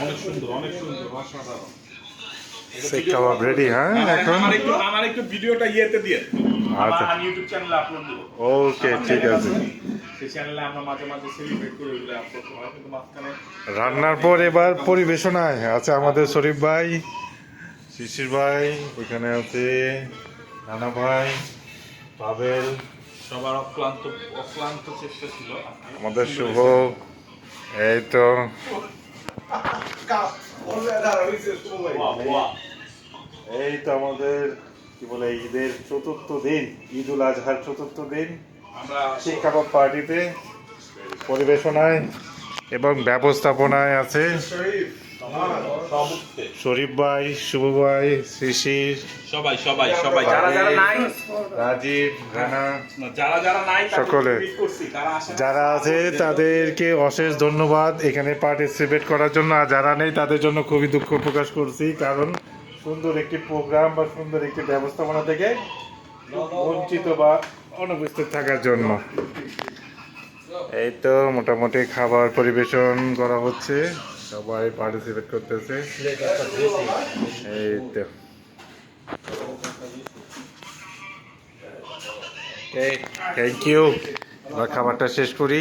অনেক সুন্দর, অনেক সুন্দর, অসাধারণ। শিক কাবাব রেডি। হ্যাঁ, এখন আমার একটু ভিডিওটা ইয়েতে দিয়ে আচ্ছা, আমার ইউটিউব চ্যানেলে আপলোড দেবো। ওকে, আমার ঠিক চ্যানেল আছে। সেই চ্যানেলে আমরা মাঝে মাঝে সেলিব্রেট করে ওইগুলো আপলোড করা, কিন্তু মাঝখানে রান্নার পর এবার পরিবেশনায় আছে আমাদের শরীফ ভাই, শিশির ভাই, এখানে আছে নানা ভাই, পাবেল, সবার অক্লান্ত অক্লান্ত চেষ্টা ছিল আমাদের শুভ, এই তো এই তো আমাদের কি বলে ঈদের চতুর্থ দিন, ঈদ উল আজহার চতুর্থ দিন আমরা শিক কাবাব পার্টিতে পরিবেশনায় এবং ব্যবস্থাপনায় আছে শরীফ ভাই, শুভ ভাই, শিশির, সবাই সবাই সবাই যারা যারা নাই, রাজীব, রানা, যারা যারা নাই সকলে করছি, তারা আসে যারা আছে তাদেরকে অশেষ ধন্যবাদ এখানে পার্টিসিপেট করার জন্য। আর যারা নেই তাদের জন্য খুবই দুঃখ প্রকাশ করছি, কারণ সুন্দর একটি প্রোগ্রাম বা সুন্দর একটি ব্যবস্থাপনা থেকে বঞ্চিত বা অনুপস্থিত থাকার জন্য। এই তো মোটামুটি খাবার পরিবেশন করা হচ্ছে, সবাই পার্টিসিপেট করতেছে। এই তো থ্যাংক ইউ। আমরা খাবারটা শেষ করি।